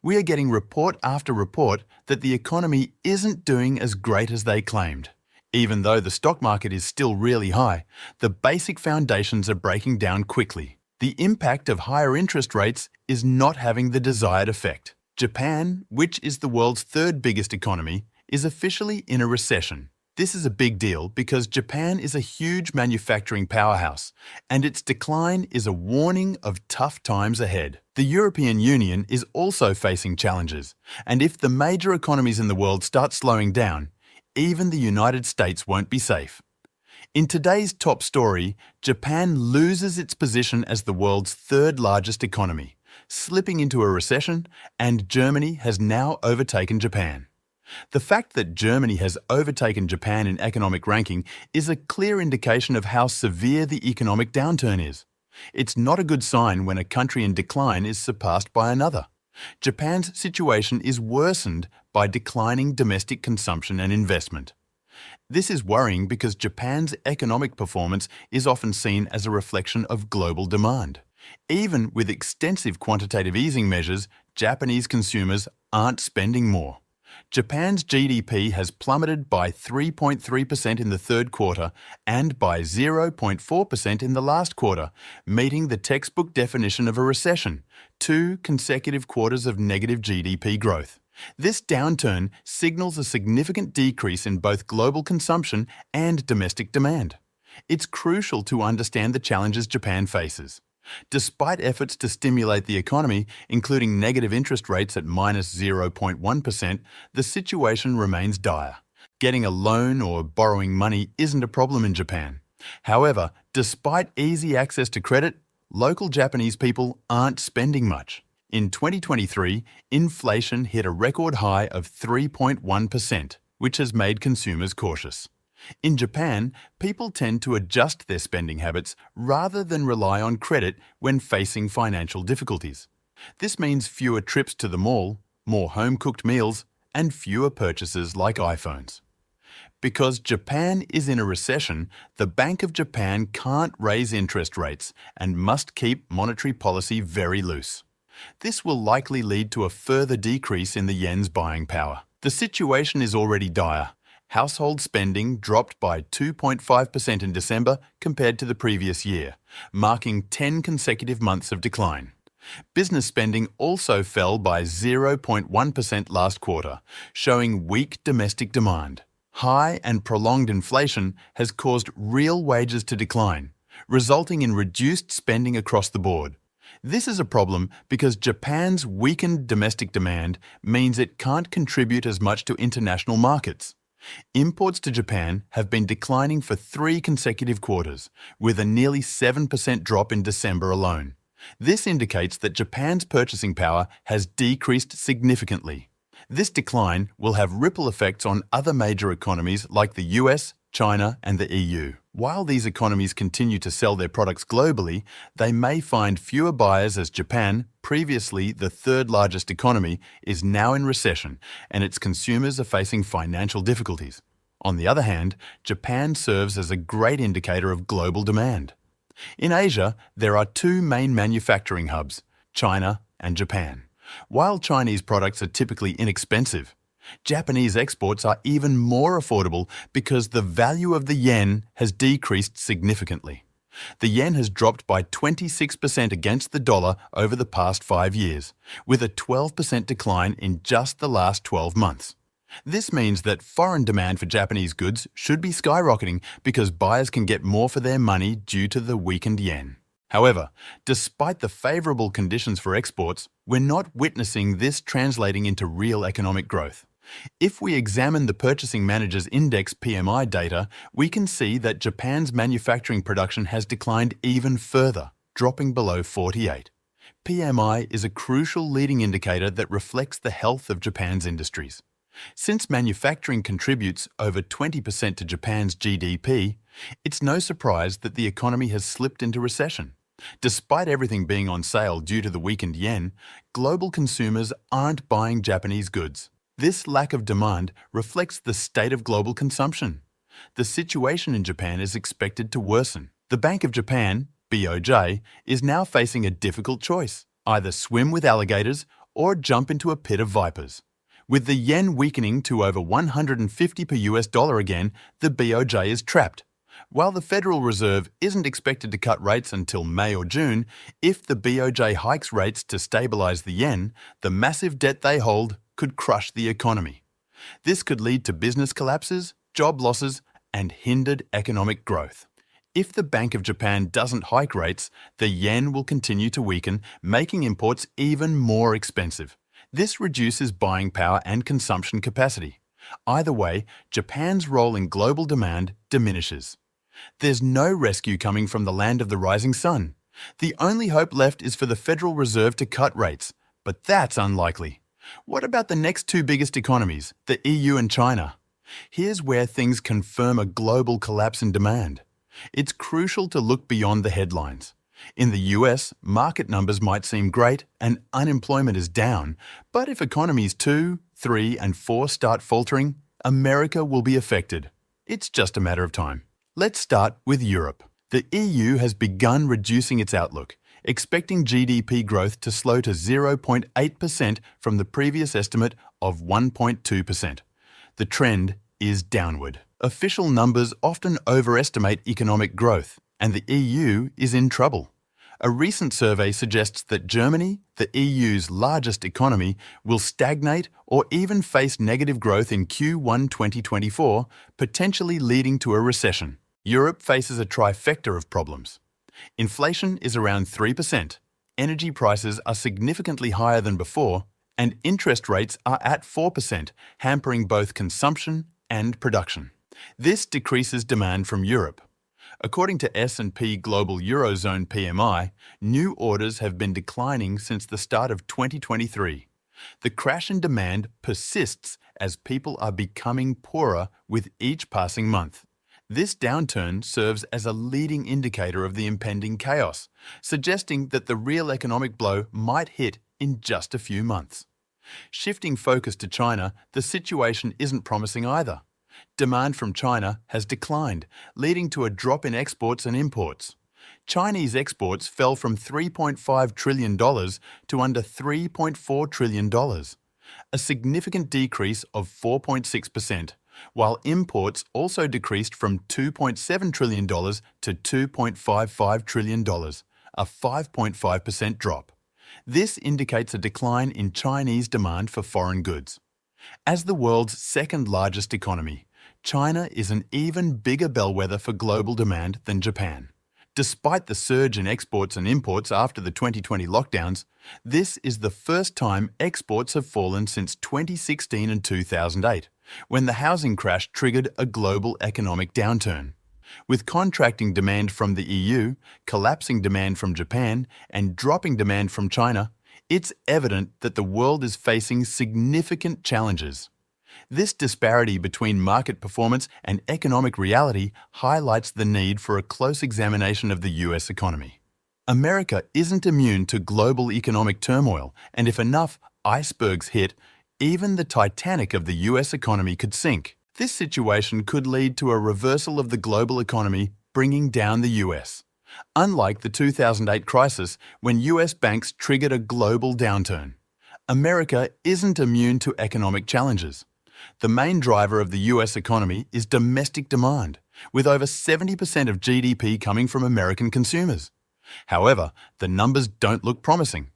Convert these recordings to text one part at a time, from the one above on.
We are getting report after report that the economy isn't doing as great as they claimed. Even though the stock market is still really high, the basic foundations are breaking down quickly. The impact of higher interest rates is not having the desired effect. Japan, which is the world's third biggest economy, is officially in a recession. This is a big deal because Japan is a huge manufacturing powerhouse, and its decline is a warning of tough times ahead. The European Union is also facing challenges, and if the major economies in the world start slowing down, even the United States won't be safe. In today's top story, Japan loses its position as the world's third largest economy, slipping into a recession, and Germany has now overtaken Japan. The fact that Germany has overtaken Japan in economic ranking is a clear indication of how severe the economic downturn is. It's not a good sign when a country in decline is surpassed by another. Japan's situation is worsened by declining domestic consumption and investment. This is worrying because Japan's economic performance is often seen as a reflection of global demand. Even with extensive quantitative easing measures, Japanese consumers aren't spending more. Japan's GDP has plummeted by 3.3% in the third quarter and by 0.4% in the last quarter, meeting the textbook definition of a recession, 2 consecutive quarters of negative GDP growth. This downturn signals a significant decrease in both global consumption and domestic demand. It's crucial to understand the challenges Japan faces. Despite efforts to stimulate the economy, including negative interest rates at minus 0.1%, the situation remains dire. Getting a loan or borrowing money isn't a problem in Japan. However, despite easy access to credit, local Japanese people aren't spending much. In 2023, inflation hit a record high of 3.1%, which has made consumers cautious. In Japan, people tend to adjust their spending habits rather than rely on credit when facing financial difficulties. This means fewer trips to the mall, more home-cooked meals, and fewer purchases like iPhones. Because Japan is in a recession, the Bank of Japan can't raise interest rates and must keep monetary policy very loose. This will likely lead to a further decrease in the yen's buying power. The situation is already dire. Household spending dropped by 2.5% in December compared to the previous year, marking 10 consecutive months of decline. Business spending also fell by 0.1% last quarter, showing weak domestic demand. High and prolonged inflation has caused real wages to decline, resulting in reduced spending across the board. This is a problem because Japan's weakened domestic demand means it can't contribute as much to international markets. Imports to Japan have been declining for 3 consecutive quarters, with a nearly 7% drop in December alone. This indicates that Japan's purchasing power has decreased significantly. This decline will have ripple effects on other major economies like the US, China, and the EU. While these economies continue to sell their products globally, they may find fewer buyers as Japan, previously the third largest economy, is now in recession and its consumers are facing financial difficulties. On the other hand, Japan serves as a great indicator of global demand. In Asia, there are 2 main manufacturing hubs, China and Japan. While Chinese products are typically inexpensive, Japanese exports are even more affordable because the value of the yen has decreased significantly. The yen has dropped by 26% against the dollar over the past 5 years, with a 12% decline in just the last 12 months. This means that foreign demand for Japanese goods should be skyrocketing because buyers can get more for their money due to the weakened yen. However, despite the favorable conditions for exports, we're not witnessing this translating into real economic growth. If we examine the Purchasing Managers' Index PMI data, we can see that Japan's manufacturing production has declined even further, dropping below 48. PMI is a crucial leading indicator that reflects the health of Japan's industries. Since manufacturing contributes over 20% to Japan's GDP, it's no surprise that the economy has slipped into recession. Despite everything being on sale due to the weakened yen, global consumers aren't buying Japanese goods. This lack of demand reflects the state of global consumption. The situation in Japan is expected to worsen. The Bank of Japan, BOJ, is now facing a difficult choice: either swim with alligators or jump into a pit of vipers. With the yen weakening to over 150 per US dollar again, the BOJ is trapped. While the Federal Reserve isn't expected to cut rates until May or June, if the BOJ hikes rates to stabilize the yen, the massive debt they hold could crush the economy. This could lead to business collapses, job losses, and hindered economic growth. If the Bank of Japan doesn't hike rates, the yen will continue to weaken, making imports even more expensive. This reduces buying power and consumption capacity. Either way, Japan's role in global demand diminishes. There's no rescue coming from the land of the rising sun. The only hope left is for the Federal Reserve to cut rates, but that's unlikely. What about the next two biggest economies, the EU and China? Here's where things confirm a global collapse in demand. It's crucial to look beyond the headlines. In the US, market numbers might seem great and unemployment is down, but if economies 2, 3, and 4 start faltering, America will be affected. It's just a matter of time. Let's start with Europe. The EU has begun reducing its outlook, expecting GDP growth to slow to 0.8% from the previous estimate of 1.2%. The trend is downward. Official numbers often overestimate economic growth, and the EU is in trouble. A recent survey suggests that Germany, the EU's largest economy, will stagnate or even face negative growth in Q1 2024, potentially leading to a recession. Europe faces a trifecta of problems. Inflation is around 3%, energy prices are significantly higher than before, and interest rates are at 4%, hampering both consumption and production. This decreases demand from Europe. According to S&P Global Eurozone PMI, new orders have been declining since the start of 2023. The crash in demand persists as people are becoming poorer with each passing month. This downturn serves as a leading indicator of the impending chaos, suggesting that the real economic blow might hit in just a few months. Shifting focus to China, the situation isn't promising either. Demand from China has declined, leading to a drop in exports and imports. Chinese exports fell from $3.5 trillion to under $3.4 trillion, a significant decrease of 4.6%. While imports also decreased from $2.7 trillion to $2.55 trillion, a 5.5% drop. This indicates a decline in Chinese demand for foreign goods. As the world's second largest economy, China is an even bigger bellwether for global demand than Japan. Despite the surge in exports and imports after the 2020 lockdowns, this is the first time exports have fallen since 2016 and 2008, when the housing crash triggered a global economic downturn. With contracting demand from the EU, collapsing demand from Japan, and dropping demand from China, it's evident that the world is facing significant challenges. This disparity between market performance and economic reality highlights the need for a close examination of the US economy. America isn't immune to global economic turmoil, and if enough icebergs hit, even the Titanic of the US economy could sink. This situation could lead to a reversal of the global economy, bringing down the US. Unlike the 2008 crisis, when US banks triggered a global downturn, America isn't immune to economic challenges. The main driver of the US economy is domestic demand, with over 70% of GDP coming from American consumers. However, the numbers don't look promising.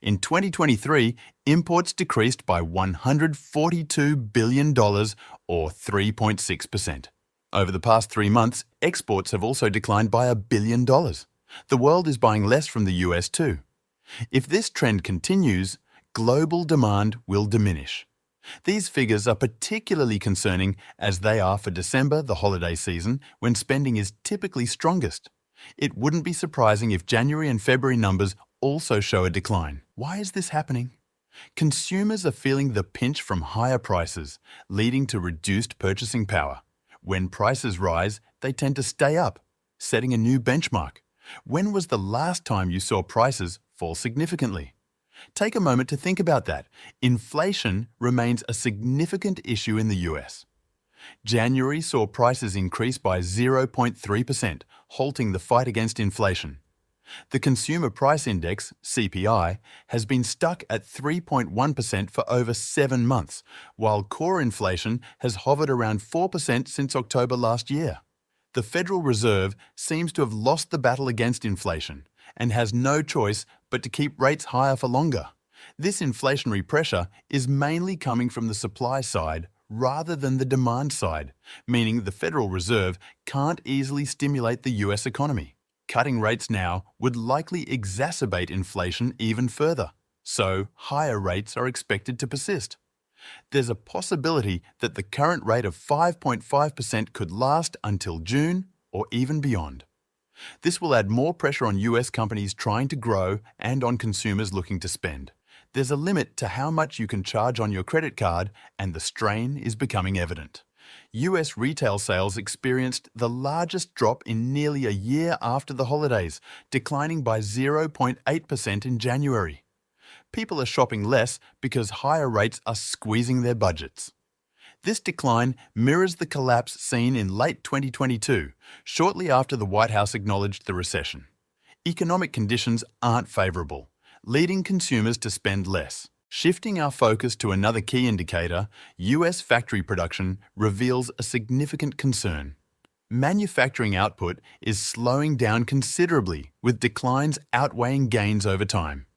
In 2023, imports decreased by $142 billion, or 3.6%. Over the past 3 months, exports have also declined by $1 billion. The world is buying less from the US too. If this trend continues, global demand will diminish. These figures are particularly concerning as they are for December, the holiday season, when spending is typically strongest. It wouldn't be surprising if January and February numbers also show a decline. Why is this happening? Consumers are feeling the pinch from higher prices, leading to reduced purchasing power. When prices rise, they tend to stay up, setting a new benchmark. When was the last time you saw prices fall significantly? Take a moment to think about that. Inflation remains a significant issue in the US. January saw prices increase by 0.3%, halting the fight against inflation. The Consumer Price Index, CPI, has been stuck at 3.1% for over 7 months, while core inflation has hovered around 4% since October last year. The Federal Reserve seems to have lost the battle against inflation and has no choice but to keep rates higher for longer. This inflationary pressure is mainly coming from the supply side rather than the demand side, meaning the Federal Reserve can't easily stimulate the US economy. Cutting rates now would likely exacerbate inflation even further, so higher rates are expected to persist. There's a possibility that the current rate of 5.5% could last until June or even beyond. This will add more pressure on US companies trying to grow and on consumers looking to spend. There's a limit to how much you can charge on your credit card, and the strain is becoming evident. US retail sales experienced the largest drop in nearly a year after the holidays, declining by 0.8% in January. People are shopping less because higher rates are squeezing their budgets. This decline mirrors the collapse seen in late 2022, shortly after the White House acknowledged the recession. Economic conditions aren't favourable, leading consumers to spend less. Shifting our focus to another key indicator, US factory production reveals a significant concern. Manufacturing output is slowing down considerably, with declines outweighing gains over time.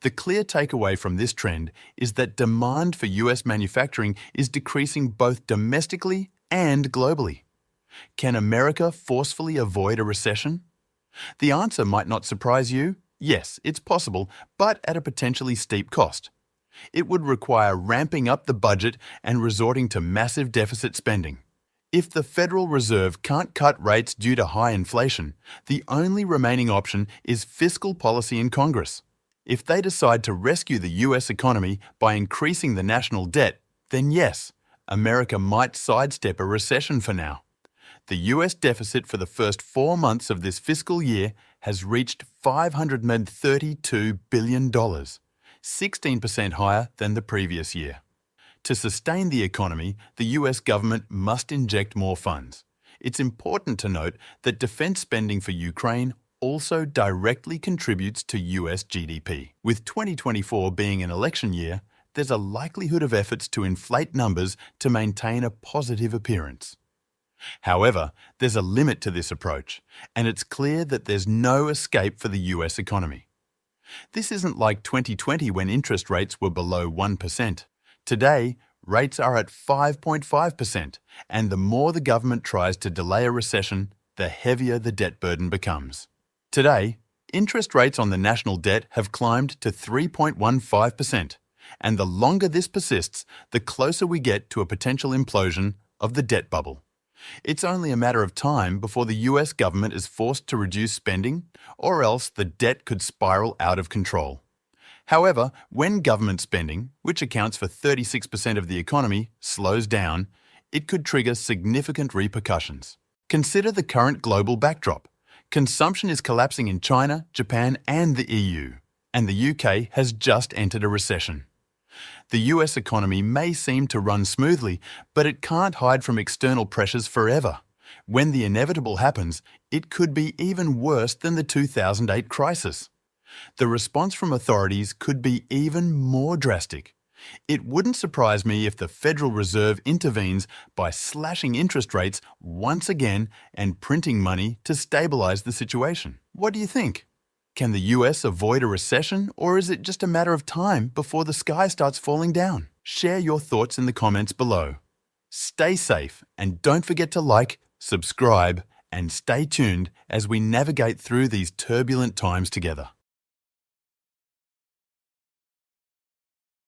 The clear takeaway from this trend is that demand for US manufacturing is decreasing both domestically and globally. Can America forcefully avoid a recession? The answer might not surprise you. Yes, it's possible, but at a potentially steep cost. It would require ramping up the budget and resorting to massive deficit spending. If the Federal Reserve can't cut rates due to high inflation, the only remaining option is fiscal policy in Congress. If they decide to rescue the US economy by increasing the national debt, then yes, America might sidestep a recession for now. The US deficit for the first 4 months of this fiscal year has reached $532 billion, 16% higher than the previous year. To sustain the economy, the US government must inject more funds. It's important to note that defense spending for Ukraine also directly contributes to US GDP. With 2024 being an election year, there's a likelihood of efforts to inflate numbers to maintain a positive appearance. However, there's a limit to this approach, and it's clear that there's no escape for the US economy. This isn't like 2020 when interest rates were below 1%. Today, rates are at 5.5%, and the more the government tries to delay a recession, the heavier the debt burden becomes. Today, interest rates on the national debt have climbed to 3.15%, and the longer this persists, the closer we get to a potential implosion of the debt bubble. It's only a matter of time before the US government is forced to reduce spending, or else the debt could spiral out of control. However, when government spending, which accounts for 36% of the economy, slows down, it could trigger significant repercussions. Consider the current global backdrop. Consumption is collapsing in China, Japan, and the EU, and the UK has just entered a recession. The US economy may seem to run smoothly, but it can't hide from external pressures forever. When the inevitable happens, it could be even worse than the 2008 crisis. The response from authorities could be even more drastic. It wouldn't surprise me if the Federal Reserve intervenes by slashing interest rates once again and printing money to stabilize the situation. What do you think? Can the US avoid a recession, or is it just a matter of time before the sky starts falling down? Share your thoughts in the comments below. Stay safe and don't forget to like, subscribe, and stay tuned as we navigate through these turbulent times together.